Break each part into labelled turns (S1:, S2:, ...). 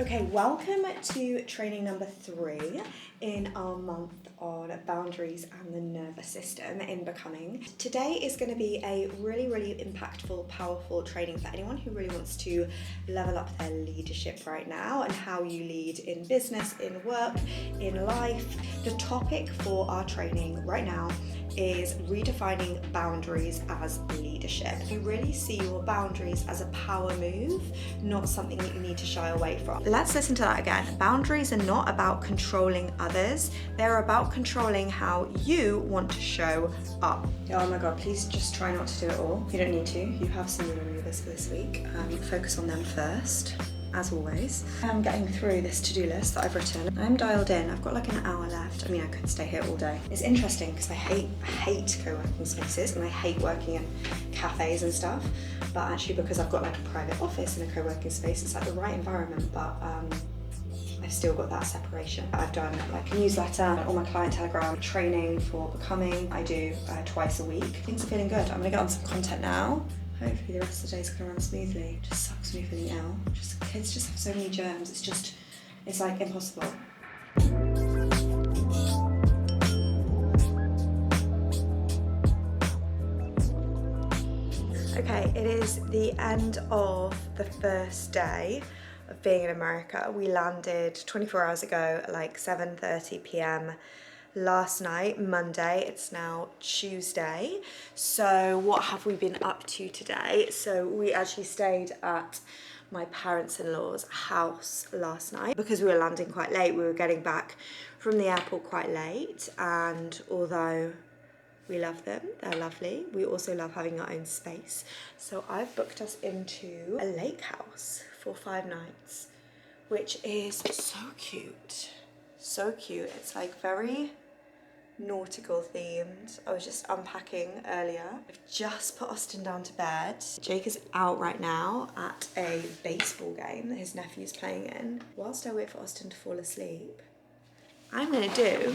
S1: Okay, welcome to training number 3 in our month on boundaries and the nervous system in becoming. Today is going to be a really impactful, powerful training for anyone who really wants to level up their leadership right now and how you lead in business, in work, in life. The topic for our training right now is redefining boundaries as leadership. You really see your boundaries as a power move, not something that you need to shy away from. Let's listen to that again. Boundaries are not about controlling others, they're about controlling how you want to show up. Oh my god, please just try not to do it all. You don't need to. You have some new removers for this week. Focus on them first. As always, I'm getting through this to-do list that I've written. I'm dialed in. I've got like an hour left. I mean, I could stay here all day. It's interesting because I hate co-working spaces and I hate working in cafes and stuff. But actually, because I've got like a private office and a co-working space, it's like the right environment. But I've still got that separation. I've done like a newsletter, all my client telegram, training for becoming. I do twice a week. Things are feeling good. I'm gonna get on some content now. Hopefully the rest of the day's gonna run smoothly. It just sucks me feeling ill. Kids just have so many germs. It's like impossible. Okay, it is the end of the first day of being in America. We landed 24 hours ago at like 7:30 p.m. last night, Monday. It's now Tuesday. So what have we been up to today? So we actually stayed at my parents-in-law's house last night because we were landing quite late. We were getting back from the airport quite late, and although we love them, they're lovely, we also love having our own space. So I've booked us into a lake house for 5 nights, which is so cute. So cute. It's like very nautical themed. I was just unpacking earlier. I've just put Austin down to bed. Jake is out right now at a baseball game that his nephew's playing in. Whilst I wait for Austin to fall asleep, I'm gonna do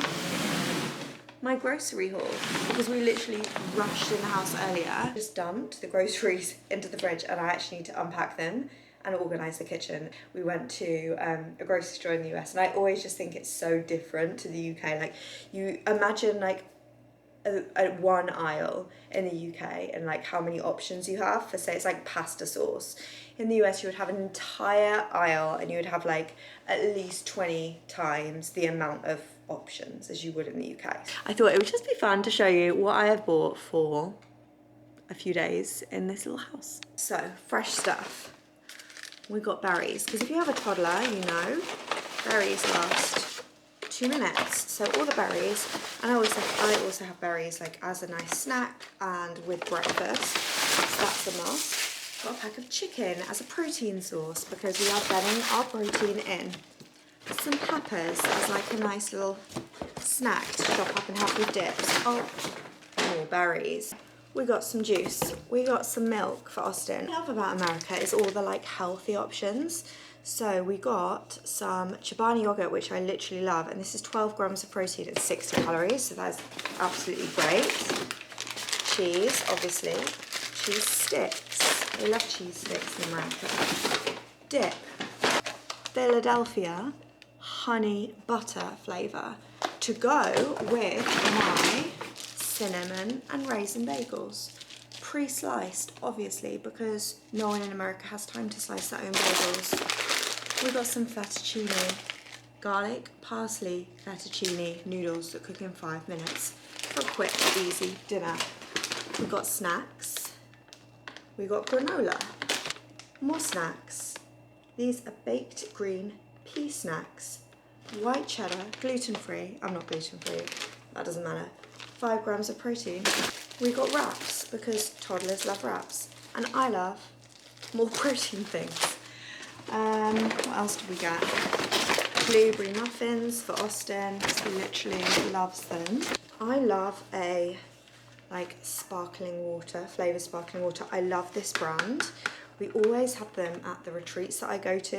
S1: my grocery haul because we literally rushed in the house earlier. Just dumped the groceries into the fridge and I actually need to unpack them and organise the kitchen. We went to a grocery store in the US, and I always just think it's so different to the UK. Like, you imagine like a one aisle in the UK and like how many options you have for, say, it's like pasta sauce. In the US you would have an entire aisle and you would have like at least 20 times the amount of options as you would in the UK. I thought it would just be fun to show you what I have bought for a few days in this little house. So, fresh stuff. We got berries, because if you have a toddler, you know, berries last 2 minutes. So all the berries, and I also have berries like as a nice snack and with breakfast. So that's a must. Got a pack of chicken as a protein source because we are getting our protein in. Some peppers as like a nice little snack to chop up and have with dips. Oh, more berries. We got some juice, we got some milk for Austin. What I love about America is all the like healthy options. So we got some Chobani yogurt, which I literally love, and this is 12 grams of protein and 60 calories, so that's absolutely great. Cheese, obviously. Cheese sticks. We love cheese sticks in America. Dip. Philadelphia honey butter flavour to go with my cinnamon and raisin bagels. Pre-sliced, obviously, because no one in America has time to slice their own bagels. We got some fettuccine, garlic, parsley, fettuccine noodles that cook in 5 minutes for a quick, easy dinner. We got snacks. We got granola. More snacks. These are baked green pea snacks. White cheddar, gluten-free. I'm not gluten-free, that doesn't matter. 5 grams of protein. We got wraps because toddlers love wraps, and I love more protein things. What else did we get? Blueberry muffins for Austin. He literally loves them. I love a like sparkling water, flavoured sparkling water. I love this brand. We always have them at the retreats that I go to,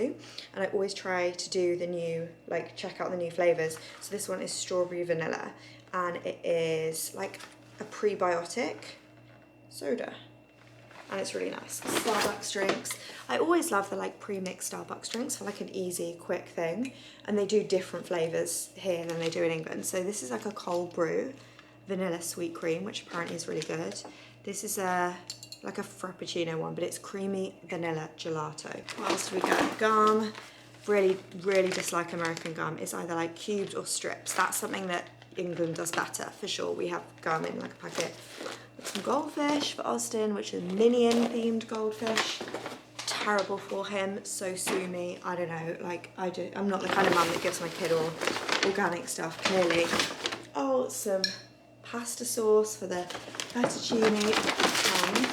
S1: and I always try to do the new, like check out the new flavours. So this one is strawberry vanilla, and it is like a prebiotic soda. and it's really nice. Starbucks drinks. I always love the like pre-mixed Starbucks drinks for like an easy, quick thing. And they do different flavours here than they do in England. So this is like a cold brew, vanilla sweet cream, which apparently is really good. This is like a frappuccino one, but it's creamy vanilla gelato. What else do we got? Gum. Really, really dislike American gum. It's either like cubes or strips. That's something that England does better, for sure. We have gum in like a packet. Some goldfish for Austin, which is minion themed goldfish. Terrible for him, so sue me. I don't know, like I'm not the kind of mum that gives my kid all organic stuff, clearly. Oh, some pasta sauce for the fettuccine and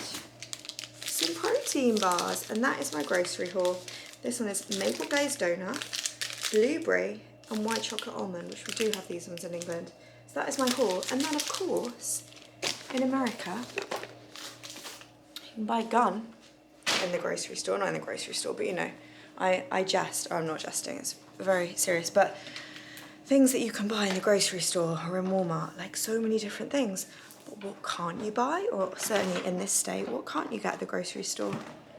S1: some protein bars, and that is my grocery haul. This one is maple glazed donut, blueberry and white chocolate almond, which we do have these ones in England. So that is my haul. And then of course, in America, you can buy a gun in the grocery store, not in the grocery store, but you know, I jest, or I'm not jesting, it's very serious, but things that you can buy in the grocery store or in Walmart, like so many different things. But what can't you buy? Or certainly in this state, what can't you get at the grocery store?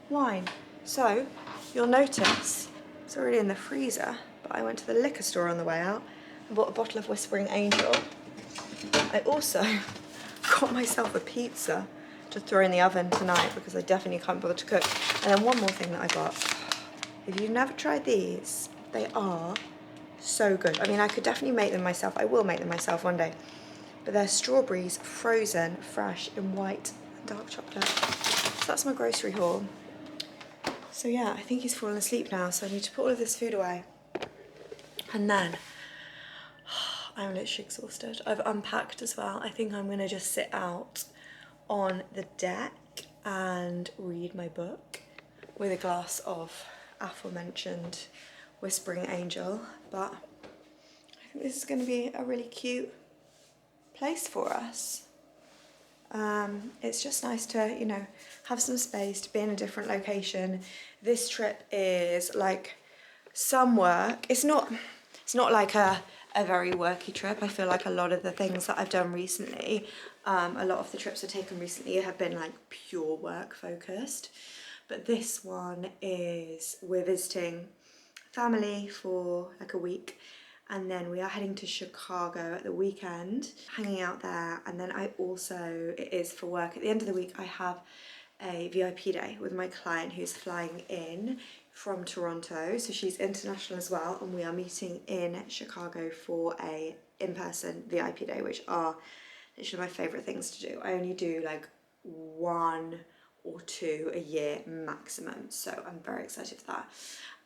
S1: Wine. So you'll notice it's already in the freezer, but I went to the liquor store on the way out and bought a bottle of Whispering Angel. I also got myself a pizza to throw in the oven tonight because I definitely can't bother to cook. And then one more thing that I got. If you've never tried these, they are so good. I mean, I could definitely make them myself. I will make them myself one day. But they're strawberries frozen, fresh in white and dark chocolate. So that's my grocery haul. So yeah, I think he's fallen asleep now, so I need to put all of this food away. And then, I'm literally exhausted. I've unpacked as well. I think I'm gonna just sit out on the deck and read my book with a glass of aforementioned Whispering Angel. But I think this is gonna be a really cute place for us. It's just nice to, you know, have some space, to be in a different location. This trip is like some work. It's not like a very worky trip. I feel like a lot of the things that I've done recently, a lot of the trips I've taken recently have been like pure work focused. But this one is, we're visiting family for like a week, and then we are heading to Chicago at the weekend, hanging out there. And then I also, it is for work, at the end of the week I have a VIP day with my client who's flying in from Toronto, so she's international as well, and we are meeting in Chicago for a in-person VIP day, which are literally my favourite things to do. I only do like 1 or 2 a year maximum, so I'm very excited for that.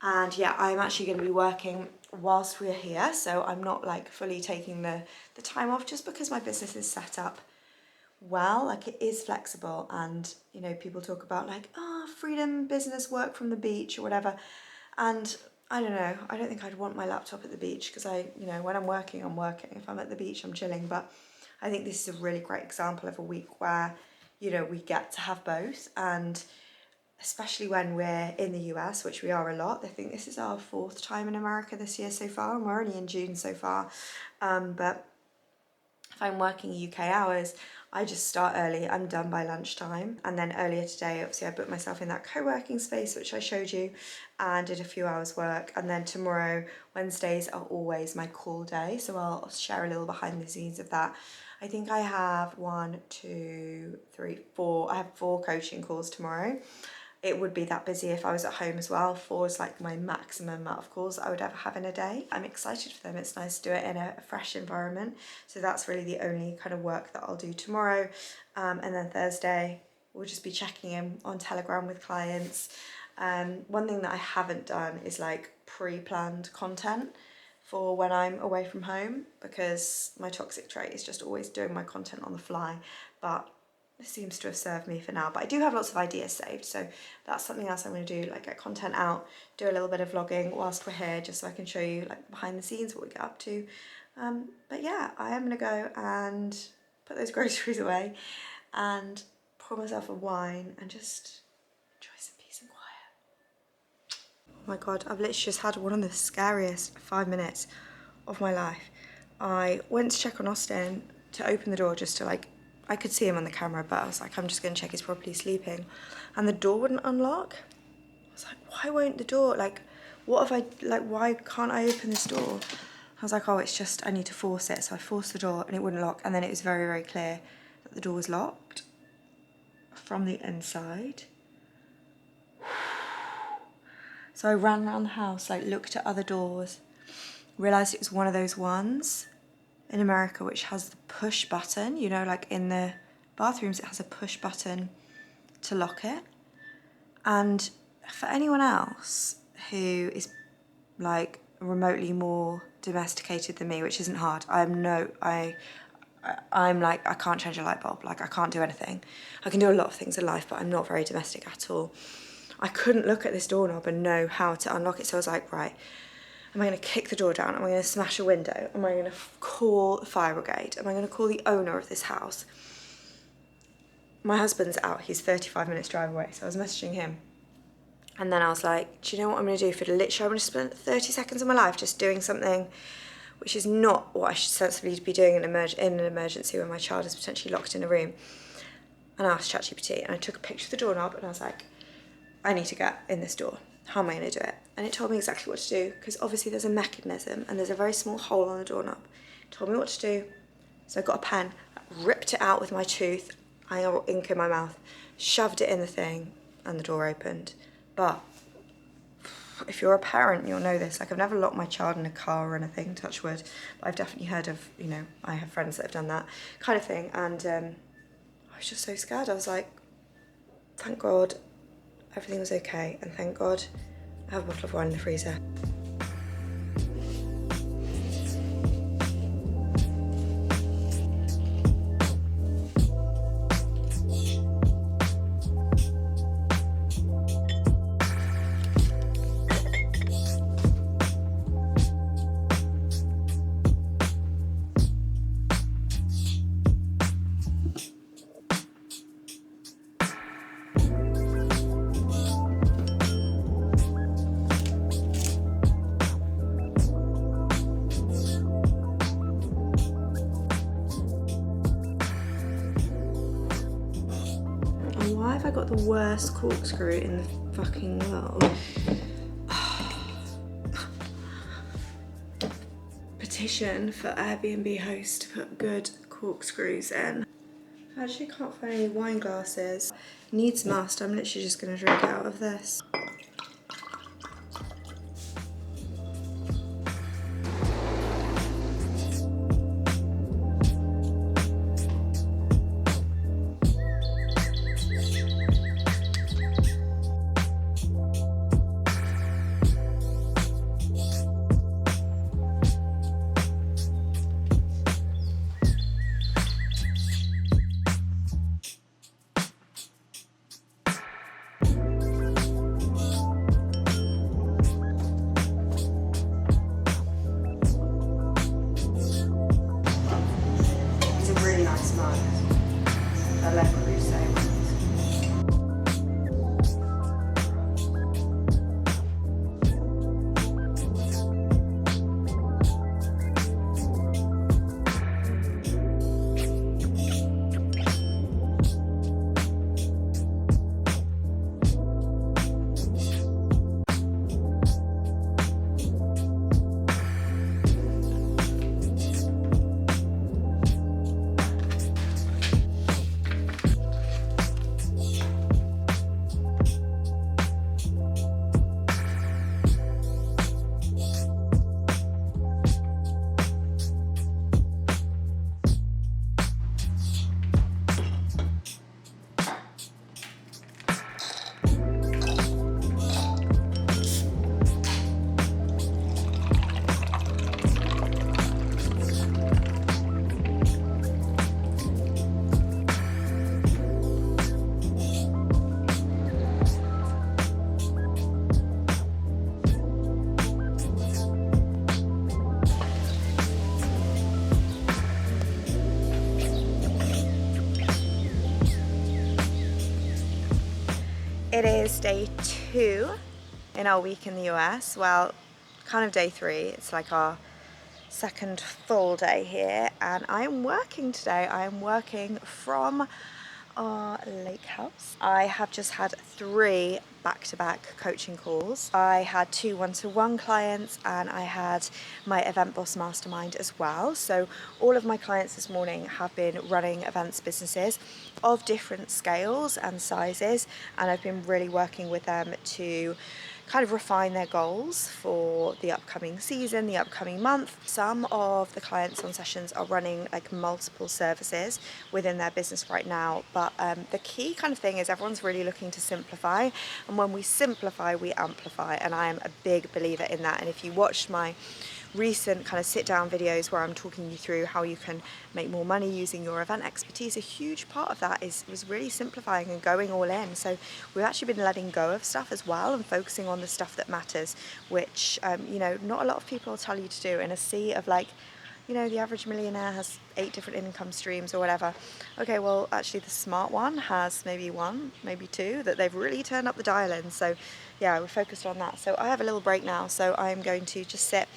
S1: And yeah, I'm actually going to be working whilst we're here, so I'm not like fully taking the time off, just because my business is set up well, like it is flexible. And you know, people talk about like, freedom, business, work from the beach or whatever, and I don't know, I don't think I'd want my laptop at the beach, because you know, when I'm working, if I'm at the beach, I'm chilling. But I think this is a really great example of a week where, you know, we get to have both. And especially when we're in the US, which we are a lot. I think this is our 4th time in America this year so far, and we're only in June so far. But if I'm working UK hours, I just start early, I'm done by lunchtime. And then earlier today, obviously I booked myself in that co-working space, which I showed you, and did a few hours work. And then tomorrow, Wednesdays are always my call day, so I'll share a little behind the scenes of that. I think I have 1, 2, 3, 4, I have 4 coaching calls tomorrow. It would be that busy if I was at home as well. 4 is like my maximum amount of calls I would ever have in a day. I'm excited for them. It's nice to do it in a fresh environment. So that's really the only kind of work that I'll do tomorrow. And then Thursday, we'll just be checking in on Telegram with clients. One thing that I haven't done is like pre-planned content for when I'm away from home, because my toxic trait is just always doing my content on the fly. But it seems to have served me for now. But I do have lots of ideas saved, so that's something else I'm going to do, like get content out, do a little bit of vlogging whilst we're here, just so I can show you like behind the scenes what we get up to. But yeah, I am going to go and put those groceries away and pour myself a wine and just enjoy some peace and quiet. Oh my god, I've literally just had one of the scariest 5 minutes of my life. I went to check on Austin to open the door just to like I could see him on the camera, but I was like, I'm just going to check he's probably sleeping. And the door wouldn't unlock. I was like, why won't the door, like, what have I, like, why can't I open this door? I was like, oh, it's just, I need to force it. So I forced the door and it wouldn't lock. And then it was very, very clear that the door was locked from the inside. So I ran around the house, like looked at other doors, realised it was one of those ones in America which has the push button, you know, like in the bathrooms it has a push button to lock it. And for anyone else who is like remotely more domesticated than me, which isn't hard, I'm like, I can't change a light bulb, like I can't do anything. I can do a lot of things in life, but I'm not very domestic at all. I couldn't look at this doorknob and know how to unlock it, so I was like, right, am I going to kick the door down? Am I going to smash a window? Am I going to call the fire brigade? Am I going to call the owner of this house? My husband's out, he's 35 minutes drive away, so I was messaging him. And then I was like, do you know what I'm going to do? For literally, I'm going to spend 30 seconds of my life just doing something which is not what I should sensibly be doing in an emergency when my child is potentially locked in a room. And I asked ChatGPT, and I took a picture of the doorknob, and I was like, I need to get in this door. How am I going to do it? And it told me exactly what to do, because obviously there's a mechanism and there's a very small hole on the doorknob. It told me what to do. So I got a pen, ripped it out with my tooth, I got ink in my mouth, shoved it in the thing, and the door opened. But if you're a parent, you'll know this. Like, I've never locked my child in a car or anything, touch wood, but I've definitely heard of, you know, I have friends that have done that kind of thing. And I was just so scared. I was like, thank God everything was okay, and thank God I have a bottle of wine in the freezer. Why have I got the worst corkscrew in the fucking world? Petition for Airbnb hosts to put good corkscrews in. I actually can't find any wine glasses. Needs must, I'm literally just gonna drink out of this. It is day 2 in our week in the US. Well, kind of day 3. It's like our second full day here, and I am working today. I am working from our lake house. I have just had 3 back-to-back coaching calls. I had 2 one-to-one clients, and I had my event boss mastermind as well. So all of my clients this morning have been running events businesses of different scales and sizes, and I've been really working with them to kind of refine their goals for the upcoming season, the upcoming month. Some of the clients on sessions are running like multiple services within their business right now, but the key kind of thing is everyone's really looking to simplify, and when we simplify, we amplify, and I am a big believer in that. And if you watched my recent kind of sit down videos where I'm talking you through how you can make more money using your event expertise, a huge part of that was really simplifying and going all in. So we've actually been letting go of stuff as well and focusing on the stuff that matters, which not a lot of people will tell you to do in a sea of like, the average millionaire has 8 different income streams or whatever. Okay, well, actually the smart one has maybe 1, maybe 2 that they've really turned up the dial in. So yeah, we're focused on that. So I have a little break now, so I'm going to just sit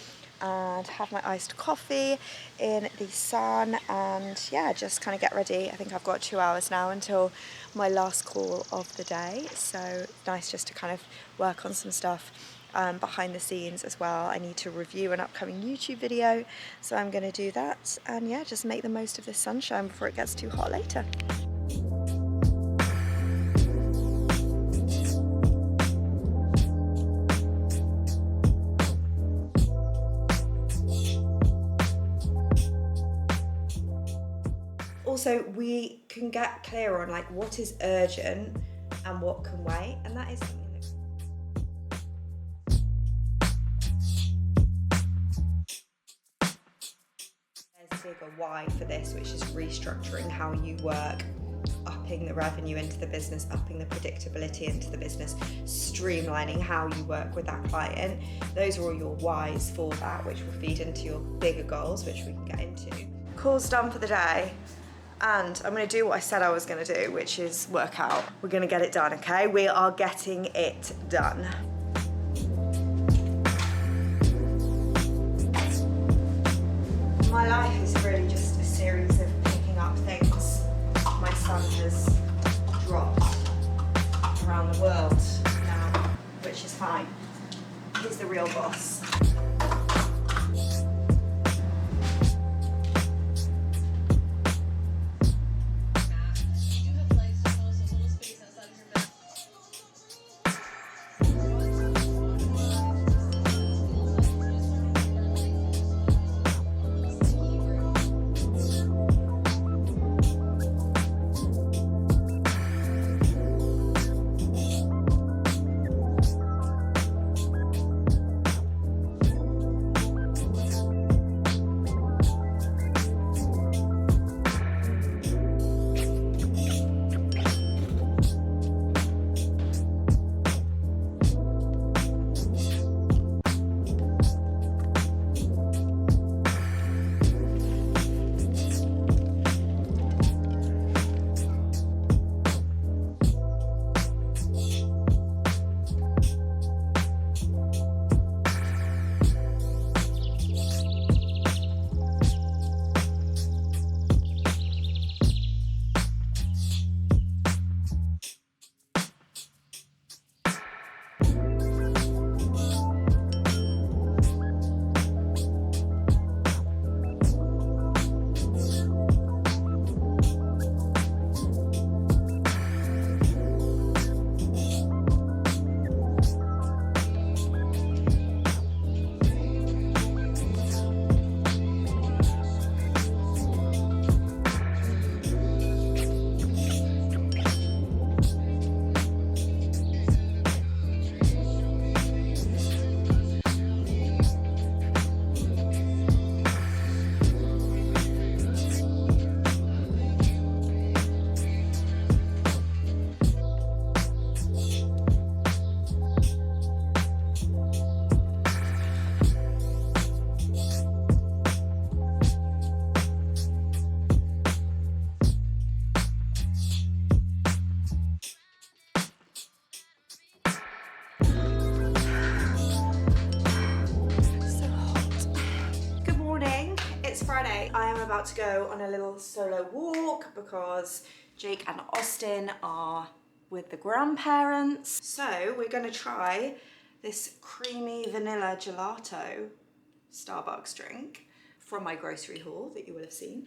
S1: and have my iced coffee in the sun, and yeah, just kind of get ready. I think I've got 2 hours now until my last call of the day, so it's nice just to kind of work on some stuff behind the scenes as well. I need to review an upcoming YouTube video, so I'm going to do that, and yeah, just make the most of this sunshine before it gets too hot later. Also, we can get clear on like what is urgent and what can wait, and that is something that there's a bigger why for this, which is restructuring how you work, upping the revenue into the business, upping the predictability into the business, streamlining how you work with that client. Those are all your whys for that, which will feed into your bigger goals, which we can get into. Call's done for the day. And I'm going to do what I said I was going to do, which is work out. We're going to get it done, okay? We are getting it done. My life is really just a series of picking up things my son has dropped around the world now, which is fine. He's the real boss. Hey, I am about to go on a little solo walk because Jake and Austin are with the grandparents. So we're gonna try this creamy vanilla gelato Starbucks drink from my grocery haul that you will have seen.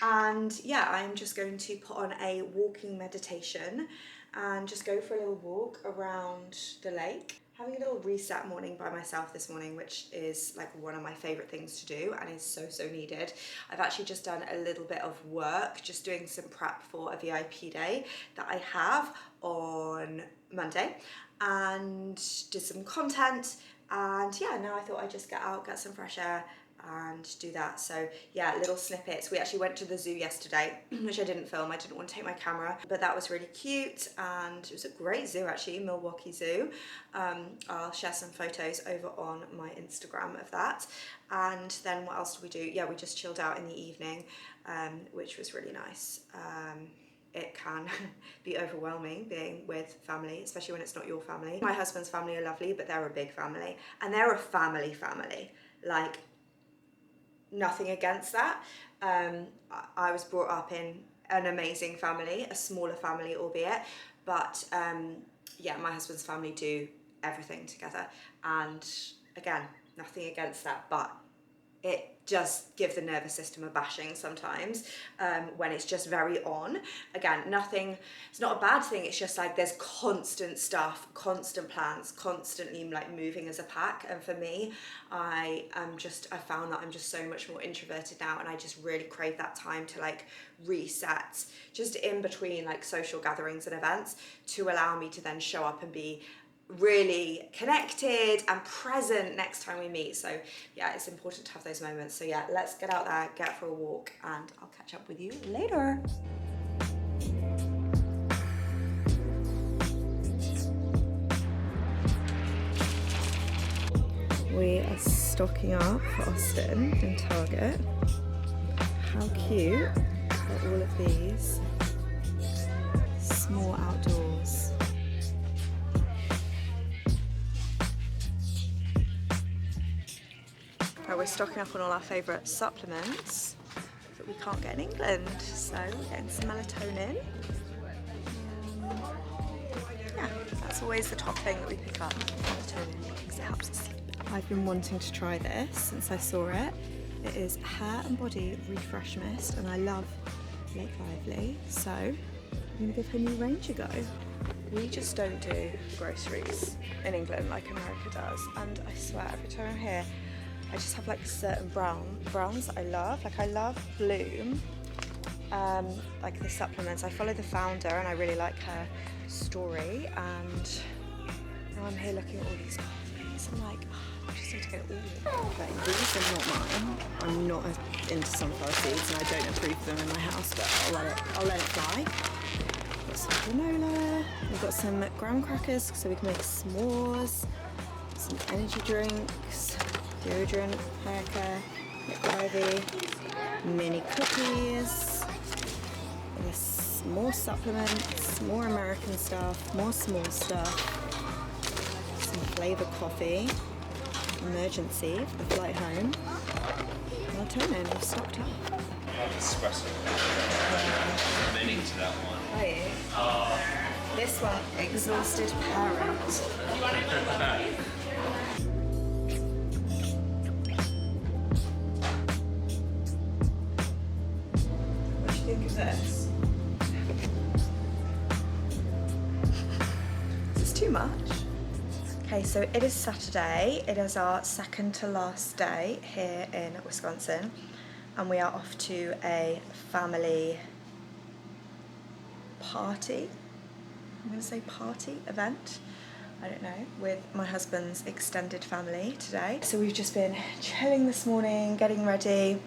S1: And yeah, I'm just going to put on a walking meditation and just go for a little walk around the lake. Having a little reset morning by myself this morning, which is like one of my favorite things to do and is so needed. I've actually just done a little bit of work, just doing some prep for a VIP day that I have on Monday, and did some content. And yeah, now I thought I'd just get out, get some fresh air and do that. So yeah, little snippets. We actually went to the zoo yesterday, which I didn't film. I didn't want to take my camera, but that was really cute, and it was a great zoo actually, Milwaukee Zoo. I'll share some photos over on my Instagram of that. And then what else did we do? Yeah, we just chilled out in the evening, which was really nice. It can be overwhelming being with family, especially when it's not your family. My husband's family are lovely, but they're a big family, and they're a family, like nothing against that. I was brought up in an amazing family, a smaller family albeit, but yeah, my husband's family do everything together, and again, nothing against that, but it just gives the nervous system a bashing sometimes when it's just very on. Again, nothing, it's not a bad thing, it's just like there's constant stuff, constant plans, constantly like moving as a pack. And for me, I found that I'm just so much more introverted now, and I just really crave that time to like reset just in between like social gatherings and events, to allow me to then show up and be really connected and present next time we meet. So yeah, it's important to have those moments. So yeah, let's get out there, get for a walk, and I'll catch up with you later. We are stocking up for Austin in Target. How cute are all of these small outdoors. We're stocking up on all our favourite supplements that we can't get in England. So we're getting some melatonin. Yeah, that's always the top thing that we pick up, melatonin, because it helps us sleep. I've been wanting to try this since I saw it. It is Hair and Body Refresh Mist, and I love Lake Lively, so I'm going to give her new range a go. We just don't do groceries in England like America does, and I swear every time I'm here I just have like certain browns that I love. Like I love Bloom, like the supplements. I follow the founder and I really like her story, and now I'm here looking at all these coffees. I'm like, oh, I just need to get it all. Okay, these are not mine. I'm not into sunflower seeds and I don't approve them in my house, but I'll let it fly. Got some granola. We've got some graham crackers so we can make s'mores, some energy drinks, deodorant, hair care, Ivy, mini cookies, yes, more supplements, more American stuff, more small stuff, some flavoured coffee, emergency for the flight home, melatonin, we've stocked up.
S2: Espresso. I'm into that one.
S1: Are you? This one, exhausted parent. This. Is this too much? Okay, so it is Saturday. It is our second to last day here in Wisconsin, and we are off to a family party. I'm going to say party event. I don't know, with my husband's extended family today. So we've just been chilling this morning, getting ready.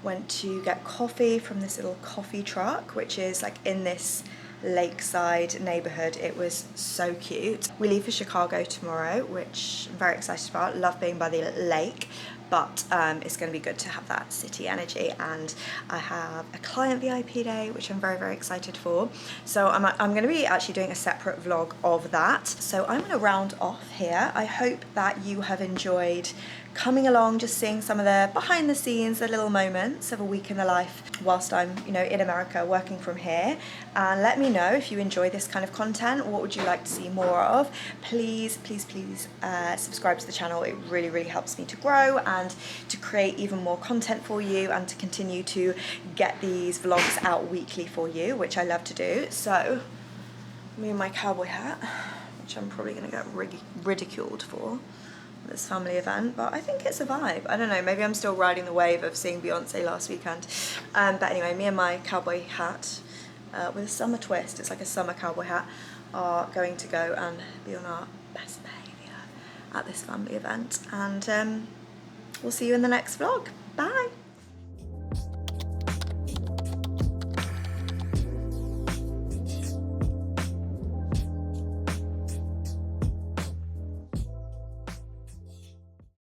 S1: Went to get coffee from this little coffee truck, which is like in this lakeside neighborhood. It was so cute. We leave for Chicago tomorrow, which I'm very excited about. Love being by the lake, but it's going to be good to have that city energy. And I have a client VIP day, which I'm very excited for. So I'm going to be actually doing a separate vlog of that. So I'm going to round off here. I hope that you have enjoyed coming along, just seeing some of the behind the scenes, the little moments of a week in the life whilst I'm, you know, in America working from here. And let me know if you enjoy this kind of content. What would you like to see more of? Please, please, please subscribe to the channel. It really, really helps me to grow and to create even more content for you and to continue to get these vlogs out weekly for you, which I love to do. So, me and my cowboy hat, which I'm probably going to get ridiculed for this family event, but I think it's a vibe. I don't know, maybe I'm still riding the wave of seeing Beyonce last weekend. But anyway, me and my cowboy hat with a summer twist, it's like a summer cowboy hat, are going to go and be on our best behaviour at this family event. And we'll see you in the next vlog. Bye!